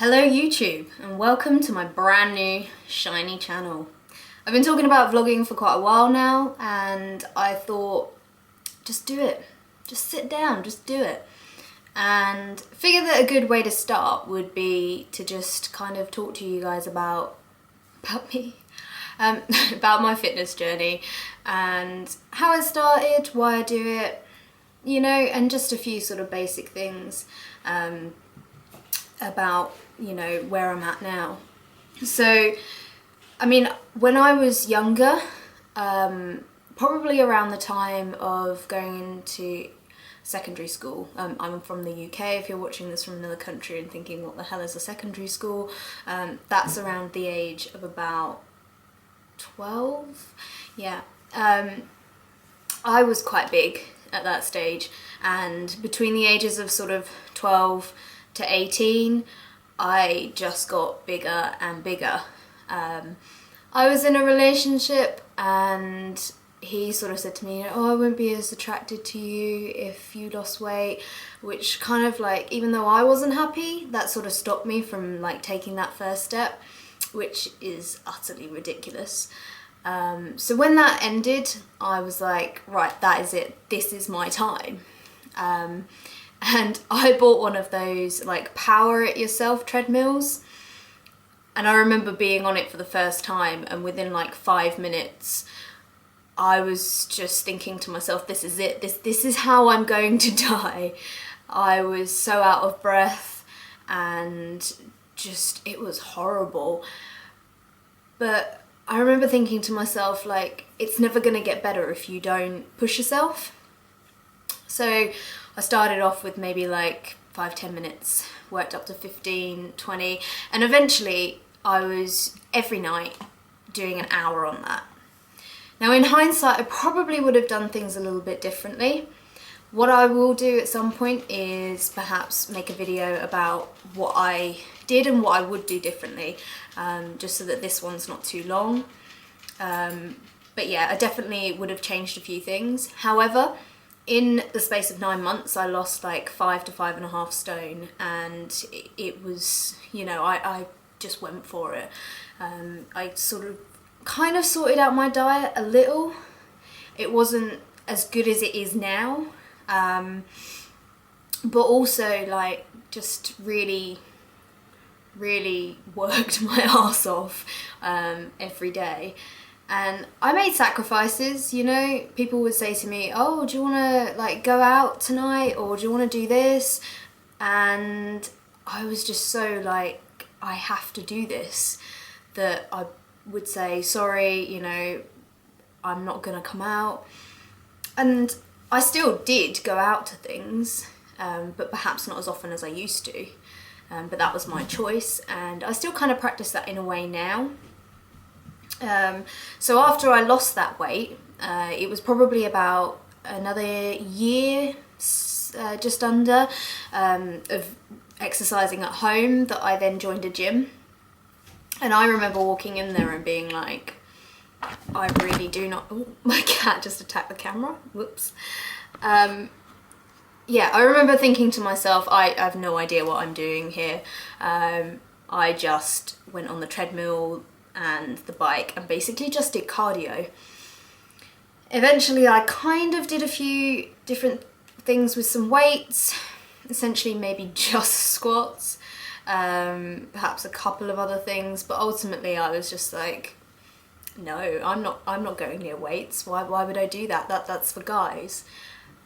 Hello YouTube and welcome to my brand new shiny channel. I've been talking about vlogging for quite a while now and I thought just do it. Just sit down, just do it. And figured that a good way to start would be to just kind of talk to you guys about me, about my fitness journey and how I started, why I do it, you know, and just a few sort of basic things about, you know, where I'm at now. So, I mean, when I was younger, probably around the time of going into secondary school, I'm from the UK, if you're watching this from another country and thinking what the hell is a secondary school, that's around the age of about 12, yeah. I was quite big at that stage, and between the ages of sort of 12 to 18, I just got bigger and bigger. I was in a relationship and he sort of said to me, oh, I wouldn't be as attracted to you if you lost weight, which kind of like, even though I wasn't happy, that sort of stopped me from like taking that first step, which is utterly ridiculous. So when that ended, I was like, right, that is it, this is my time. And I bought one of those like power it yourself treadmills, and I remember being on it for the first time, and within like 5 minutes I was just thinking to myself, this is it, this is how I'm going to die. I was so out of breath and just, it was horrible. But I remember thinking to myself, like, it's never gonna get better if you don't push yourself. So I started off with maybe like 5-10 minutes, worked up to 15, 20, and eventually I was every night doing an hour on that. Now in hindsight, I probably would have done things a little bit differently. What I will do at some point is perhaps make a video about what I did and what I would do differently, just so that this one's not too long. But yeah, I definitely would have changed a few things. However, in the space of 9 months, I lost like 5 to 5.5 stone, and it was, you know, I just went for it. I sort of kind of sorted out my diet a little. It wasn't as good as it is now, but also like just really worked my ass off every day. And I made sacrifices, you know. People would say to me, oh, do you want to like go out tonight, or do you want to do this? And I was just so like, I have to do this, that I would say, sorry, you know, I'm not gonna come out. And I still did go out to things, but perhaps not as often as I used to. But that was my choice, and I still kind of practice that in a way now. So after I lost that weight, it was probably about another year, just under, of exercising at home, that I then joined a gym. And I remember walking in there and being like, I really do not, oh, my cat just attacked the camera, whoops. Yeah, I remember thinking to myself, I have no idea what I'm doing here. I just went on the treadmill and the bike and basically just did cardio. Eventually I kind of did a few different things with some weights, essentially maybe just squats, perhaps a couple of other things, but ultimately I was just like, no, I'm not going near weights. Why would I do that? That's for guys.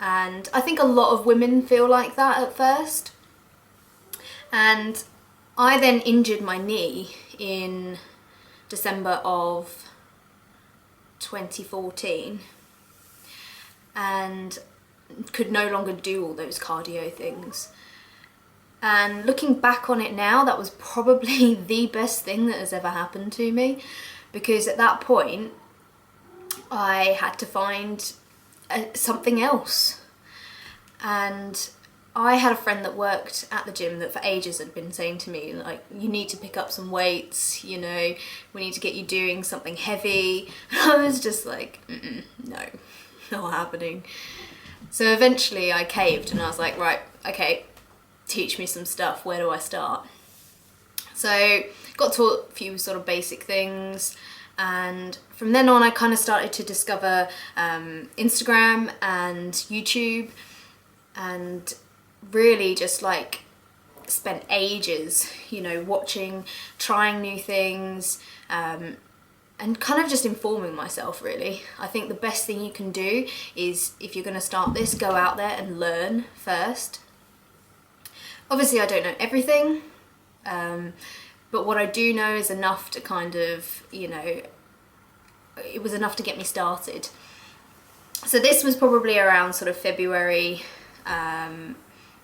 And I think a lot of women feel like that at first. And I then injured my knee in December of 2014 and could no longer do all those cardio things. And looking back on it now, that was probably the best thing that has ever happened to me, because at that point I had to find something else. And I had a friend that worked at the gym that for ages had been saying to me, like, you need to pick up some weights, you know, we need to get you doing something heavy. And I was just like, no, not happening. So eventually I caved and I was like, right, okay, teach me some stuff, where do I start? So got taught a few sort of basic things, and from then on I kind of started to discover Instagram and YouTube, and really just like spent ages, you know, watching, trying new things, and kind of just informing myself really. I think the best thing you can do is, if you're going to start this, go out there and learn first. Obviously I don't know everything, but what I do know is enough to kind of, you know, it was enough to get me started. So this was probably around sort of February,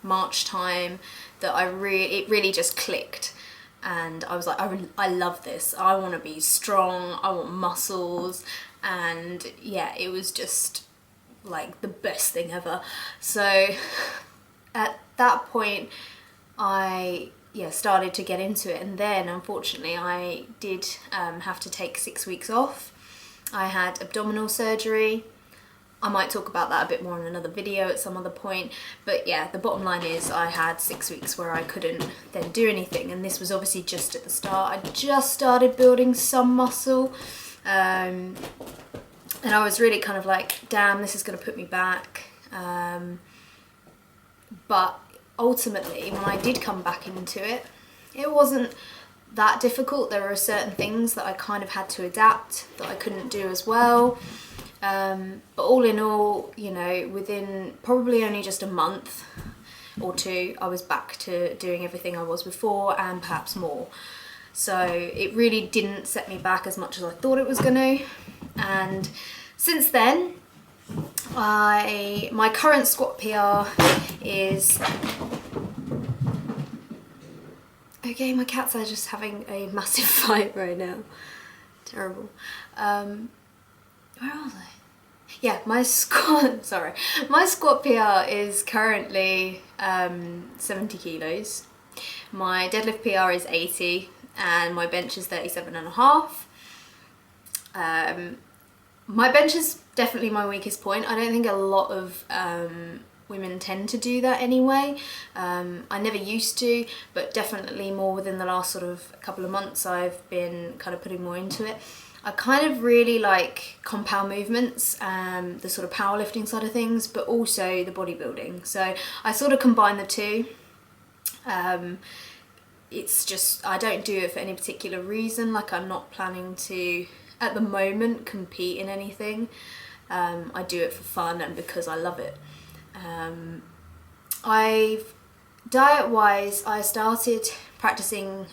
March time that it really just clicked. And I was like, I love this. I want to be strong. I want muscles. And yeah, it was just like the best thing ever. So at that point, I started to get into it. And then unfortunately, I did have to take 6 weeks off. I had abdominal surgery. I might talk about that a bit more in another video at some other point, but yeah, the bottom line is I had 6 weeks where I couldn't then do anything, and this was obviously just at the start. I just started building some muscle, and I was really kind of like, damn, this is going to put me back, but ultimately when I did come back into it, it wasn't that difficult. There were certain things that I kind of had to adapt that I couldn't do as well. But all in all, you know, within probably only just a month or two, I was back to doing everything I was before and perhaps more. So it really didn't set me back as much as I thought it was going to. And since then, my current squat PR is... Okay, my cats are just having a massive fight right now. Terrible. Where are they? Yeah, my squat PR is currently 70 kilos. My deadlift PR is 80 and my bench is 37.5. My bench is definitely my weakest point. I don't think a lot of women tend to do that anyway. I never used to, but definitely more within the last sort of couple of months I've been kind of putting more into it. I kind of really like compound movements, the sort of powerlifting side of things, but also the bodybuilding. So I sort of combine the two. It's just, I don't do it for any particular reason. Like, I'm not planning to, at the moment, compete in anything. I do it for fun and because I love it. Diet-wise, I started practicing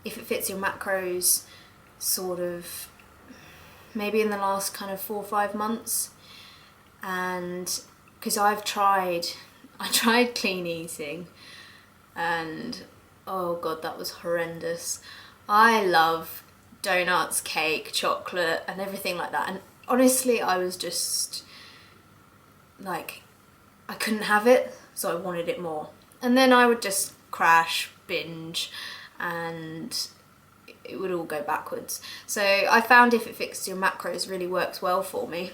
If It Fits Your Macros sort of maybe in the last kind of 4 or 5 months, and because I tried clean eating, and oh god, that was horrendous. I love donuts, cake, chocolate and everything like that, and honestly I was just like, I couldn't have it, so I wanted it more, and then I would just crash, binge, and it would all go backwards. So I found If It Fits Your Macros really works well for me,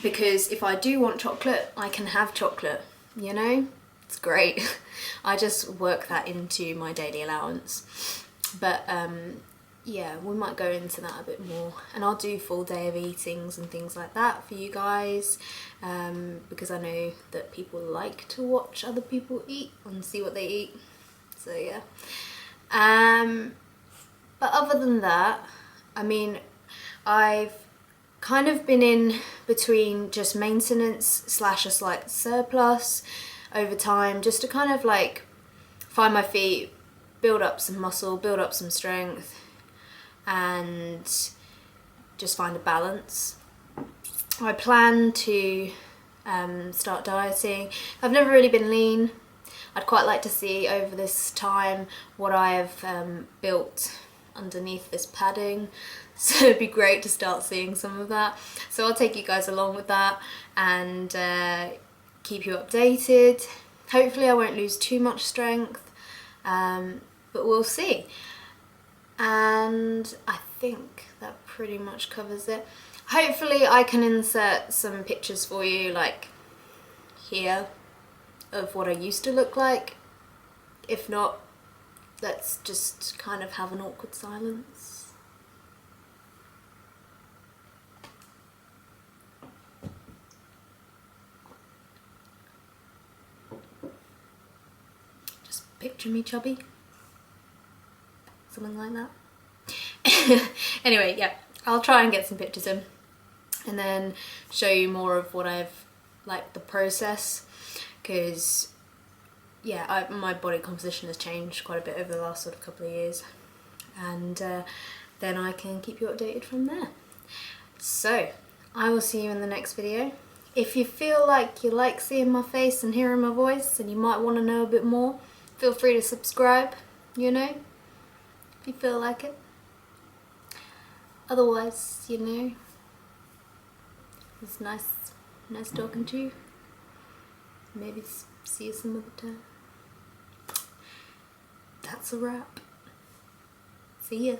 because if I do want chocolate, I can have chocolate, you know, it's great. I just work that into my daily allowance. But yeah, we might go into that a bit more, and I'll do full day of eatings and things like that for you guys, because I know that people like to watch other people eat and see what they eat, so yeah. But other than that, I mean, I've kind of been in between just maintenance / a slight surplus over time, just to kind of like find my feet, build up some muscle, build up some strength, and just find a balance. I plan to start dieting. I've never really been lean. I'd quite like to see over this time what I have built underneath this padding, so it'd be great to start seeing some of that. So I'll take you guys along with that and keep you updated. Hopefully I won't lose too much strength, but we'll see. And I think that pretty much covers it. Hopefully I can insert some pictures for you, like here, of what I used to look like. If not, let's just kind of have an awkward silence. Just picture me chubby. Something like that. Anyway, yeah, I'll try and get some pictures in and then show you more of what I've, like, the process, because yeah, my body composition has changed quite a bit over the last sort of couple of years, and then I can keep you updated from there. So I will see you in the next video. If you feel like you like seeing my face and hearing my voice and you might want to know a bit more, feel free to subscribe, you know, if you feel like it. Otherwise, you know, it's nice talking to you. Maybe see you some other time. That's a wrap. See ya.